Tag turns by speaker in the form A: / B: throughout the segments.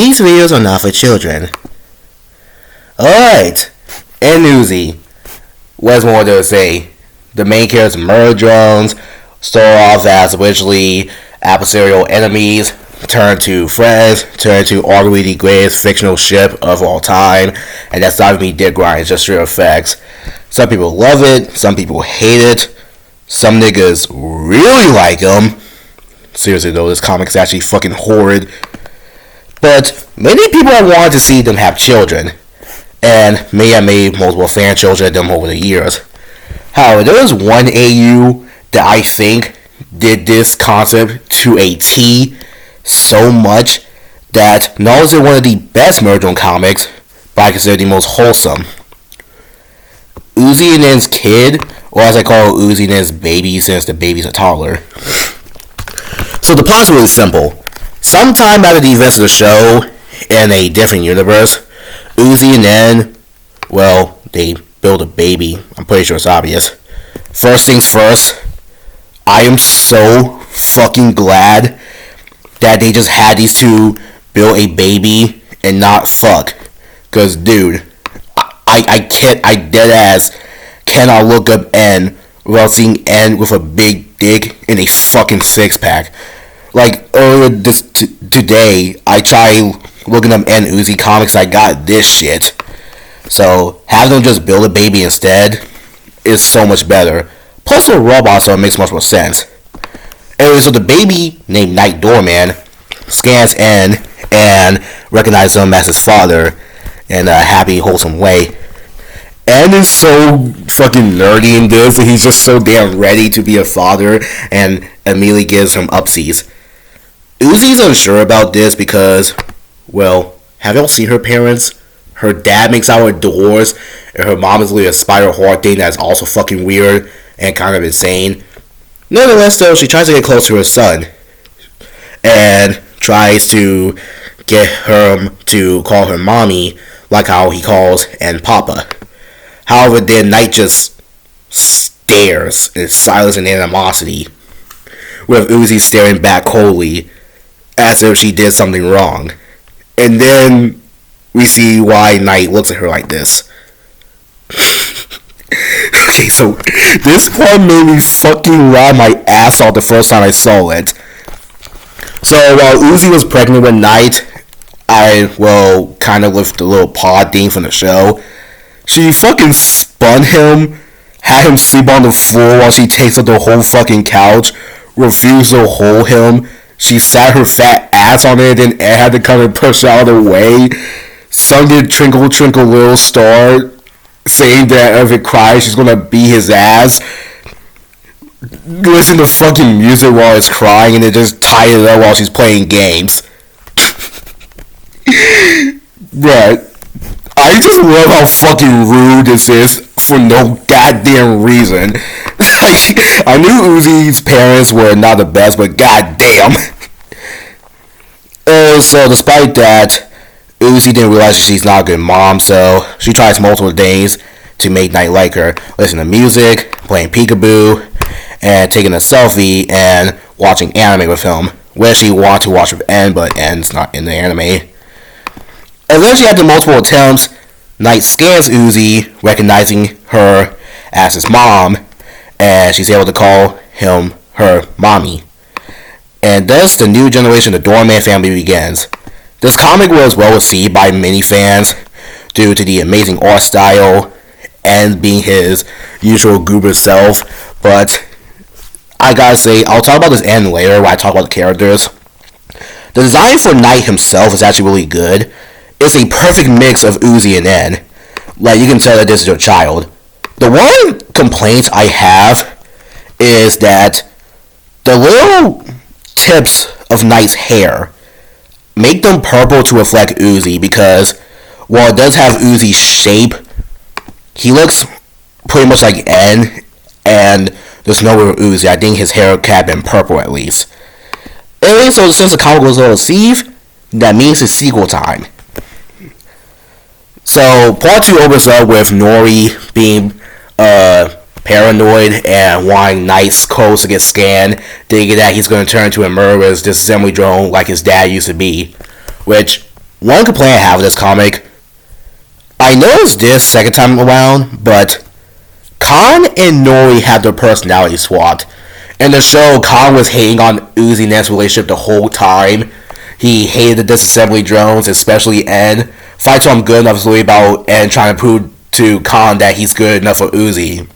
A: These videos are not for children. Alright, NUzi. What's more to say? The main characters murder drones, start off as originally adversarial enemies, turn to friends, turn to arguably the greatest fictional ship of all time, and that's not even dick grind, it's just sheer effects. Some people love it, some people hate it, some niggas really like them. Seriously though, this comic is actually fucking horrid. But many people have wanted to see them have children, and may have made multiple fan children of them over the years. However, there is one AU that I think did this concept to a T so much that not only is it one of the best Murder comics, but I consider the most wholesome. Uzi and N's kid, or as I call Uzi and N's baby since the baby's a toddler. So the plot's really simple. Sometime after the events of the show, in a different universe, Uzi and N, well, they build a baby. I'm pretty sure it's obvious. First things first, I am so fucking glad that they just had these two build a baby and not fuck. Cause dude, I dead ass cannot look up N without seeing N with a big dick and a fucking six pack. Like earlier today, I tried looking up N Uzi comics. I got this shit. So having them just build a baby instead is so much better. Plus the robot, so it makes much more sense. Anyway, so the baby named Night Doorman scans N and recognizes him as his father in a happy, wholesome way. N is so fucking nerdy in this, and he's just so damn ready to be a father and immediately gives him upsies. Uzi's unsure about this because, well, have y'all seen her parents? Her dad makes out her doors, and her mom is really a spider horror thing that's also fucking weird and kind of insane. Nonetheless, though, she tries to get close to her son and tries to get him to call her mommy, like how he calls N Papa. However, then Night just stares in silence and animosity, with Uzi staring back coldly as if she did something wrong. And then we see why Night looks at her like this. Okay, so this part made me fucking laugh my ass off the first time I saw it. So while Uzi was pregnant with Night, kind of with the little pod thing from the show, she fucking spun him, had him sleep on the floor while she takes up the whole fucking couch, refused to hold him. She sat her fat ass on it, and Ed had to come and push out of the way. Sung it Twinkle Twinkle Little Star, saying that if it cries, she's gonna beat his ass. Listen to fucking music while it's crying, and then just tie it up while she's playing games. But I just love how fucking rude this is for no goddamn reason. I knew Uzi's parents were not the best, but goddamn. So despite that, Uzi didn't realize she's not a good mom, so she tries multiple days to make Night like her. Listen to music, playing peekaboo, and taking a selfie and watching anime with him, where she wanted to watch with N, but N's not in the anime. Eventually, after multiple attempts, Night scans Uzi, recognizing her as his mom, and she's able to call him her mommy. And thus, the new generation of the Doorman family begins. This comic was well received by many fans due to the amazing art style and being his usual goober self, but I gotta say, I'll talk about this end later when I talk about the characters. The design for Night himself is actually really good. It's a perfect mix of Uzi and N. Like, you can tell that this is your child. The one complaint I have is that the little tips of Night's hair make them purple to reflect Uzi, because while it does have Uzi's shape, he looks pretty much like N, and there's no real Uzi. I think his hair could have been purple at least. Anyway, so since the comic was well received, that means it's sequel time. So part 2 opens up with Nori being paranoid and wanting Night's codes to get scanned, thinking that he's going to turn into a murderous disassembly drone like his dad used to be. Which, One complaint I have with this comic, I noticed this second time around, but Khan and Nori have their personality swapped. In the show, Khan was hating on Uzi and Ned's relationship the whole time. He hated the disassembly drones, especially N. Fights him good enough is really about N trying to prove to Khan that he's good enough for Uzi.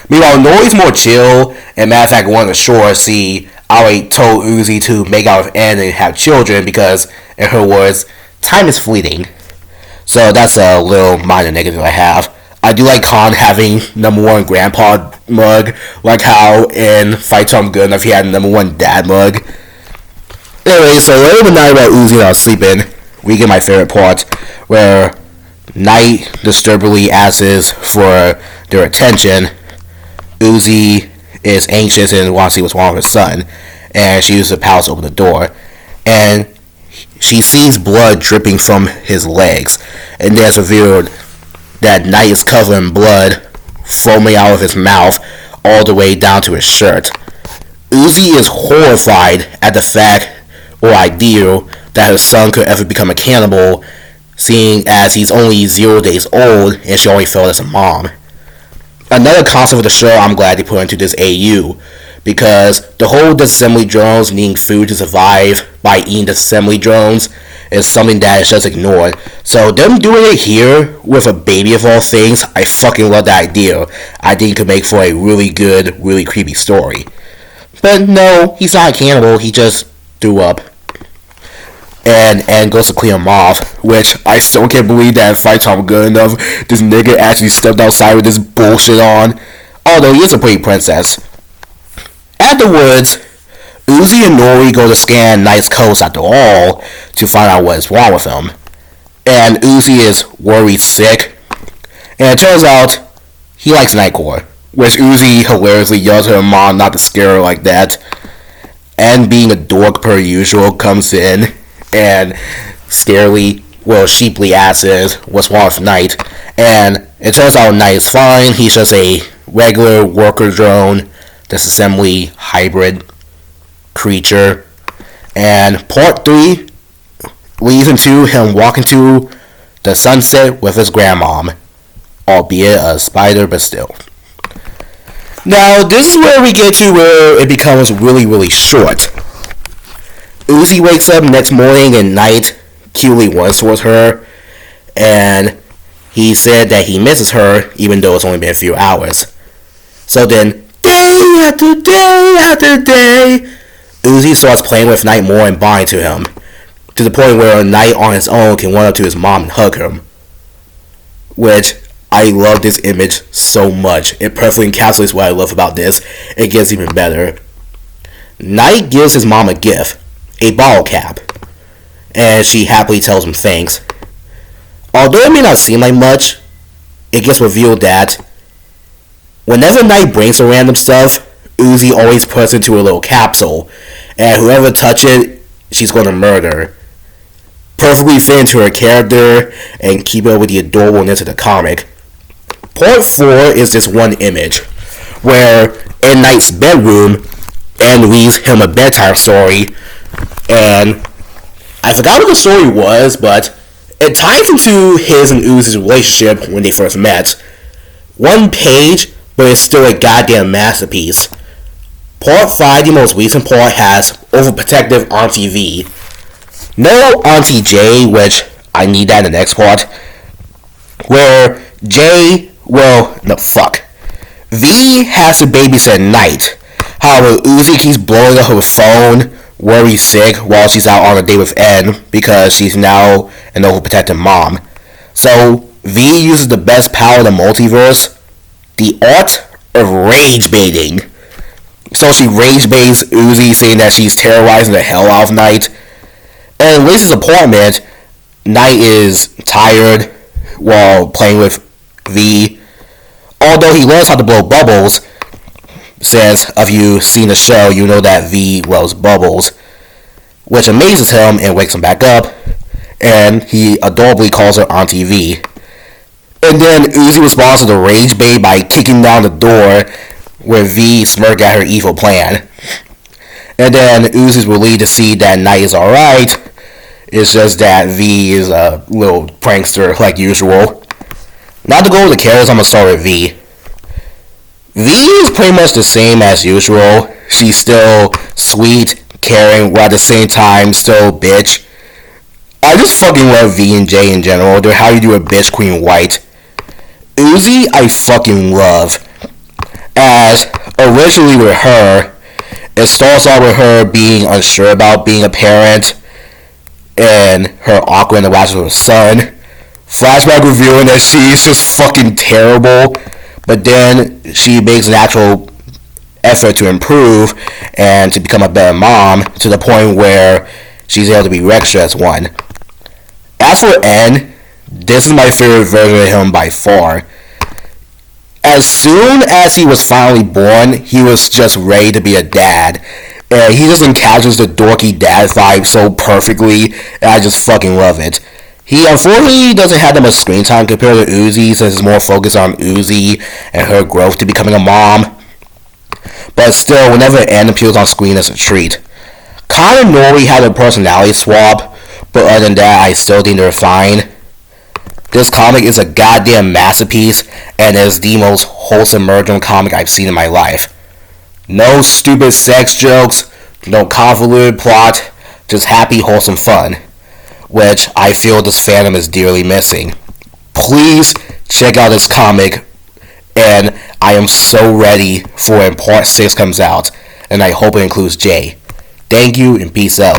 A: Meanwhile, Nori's more chill, and matter of fact, wanted to sure see outright told Uzi to make out with N and have children because, in her words, time is fleeting. So that's a little minor negative I have. I do like Khan having number one grandpa mug, like how in Fight Tom Good Enough he had number one dad mug. Anyway, so later the night while Uzi and I was sleeping, we get my favorite part, where Night disturbingly asks for their attention. Uzi is anxious and wants to see what's wrong with her son, and she uses the palace to open the door, and she sees blood dripping from his legs, and there's revealed that Night is covered in blood foaming out of his mouth all the way down to his shirt. Uzi is horrified at the fact or idea that her son could ever become a cannibal, seeing as he's only 0 days old and she only felt as a mom. Another concept of the show I'm glad they put into this AU, because the whole disassembly drones needing food to survive by eating disassembly drones is something that is just ignored. So them doing it here with a baby of all things, I fucking love that idea. I think it could make for a really good, really creepy story. But no, he's not a cannibal, he just threw up. And goes to clean him off, which I still can't believe that Fight Tom Good Enough, this nigga actually stepped outside with this bullshit on. Although he is a pretty princess. At the woods, Uzi and Nori go to scan Knight's coast after all to find out what is wrong with him. And Uzi is worried sick. And it turns out he likes Nightcore, which Uzi hilariously yells at her mom not to scare her like that. And being a dork per usual comes in and scarily, sheeply asks what's wrong with Knight. And it turns out Knight is fine. He's just a regular worker drone, disassembly hybrid creature. And part 3 leads into him walking to the sunset with his grandmom, albeit a spider, but still. Now, this is where we get to where it becomes really, really short. Uzi wakes up next morning and Night cutely runs towards her, and he said that he misses her even though it's only been a few hours. So then, day after day after day, Uzi starts playing with Night more and bonding to him, to the point where Night on his own can run up to his mom and hug him. Which, I love this image so much. It perfectly encapsulates what I love about this. It gets even better. Night gives his mom a gift, a bottle cap, and she happily tells him thanks. Although it may not seem like much, it gets revealed that whenever Night brings her random stuff, Uzi always puts it into a little capsule, and whoever touches it, she's going to murder. Perfectly fit into her character and keep up with the adorableness of the comic. Part 4 is this one image, where in Night's bedroom, Anne reads him a bedtime story, and I forgot what the story was, but it ties into his and Uzi's relationship when they first met. One page, but it's still a goddamn masterpiece. Part 5, the most recent part, has overprotective Auntie V. No Auntie J, which I need that in the next part, where V has to babysit Night. However, Uzi keeps blowing up her phone, worries sick while she's out on a date with N because she's now an overprotective mom. So V uses the best power of the multiverse, the art of rage baiting. So she rage baits Uzi, saying that she's terrorizing the hell out of Night. And in Lisa's apartment, Night is tired while playing with V. Although he learns how to blow bubbles, says, if you've seen the show, you know that V loves bubbles, which amazes him and wakes him back up, and he adorably calls her Auntie V. And then Uzi responds to the rage bait by kicking down the door, where V smirks at her evil plan. And then Uzi's relieved to see that Night is alright, It's just that V is a little prankster like usual. Not to go over the characters, I'm gonna start with V. V is pretty much the same as usual. She's still sweet, caring, while at the same time still a bitch. I just fucking love V and J in general. They're how you do a bitch queen white. NUzi, I fucking love. As originally with her, it starts off with her being unsure about being a parent and her awkward interaction with her son. Flashback revealing that she's just fucking terrible, but then she makes an actual effort to improve and to become a better mom to the point where she's able to be extra as one. As for N, this is my favorite version of him by far. As soon as he was finally born, he was just ready to be a dad. And he just encapsulates the dorky dad vibe so perfectly, and I just fucking love it. He unfortunately doesn't have that much screen time compared to NUzi, since it's more focused on NUzi and her growth to becoming a mom. But still, whenever N appears on screen, it's a treat. Con and Nori had a personality swap, but other than that, I still think they're fine. This comic is a goddamn masterpiece, and is the most wholesome murder comic I've seen in my life. No stupid sex jokes, no convoluted plot, just happy, wholesome fun, which I feel this fandom is dearly missing. Please check out this comic, and I am so ready for when Part 6 comes out, and I hope it includes Jay. Thank you, and peace out.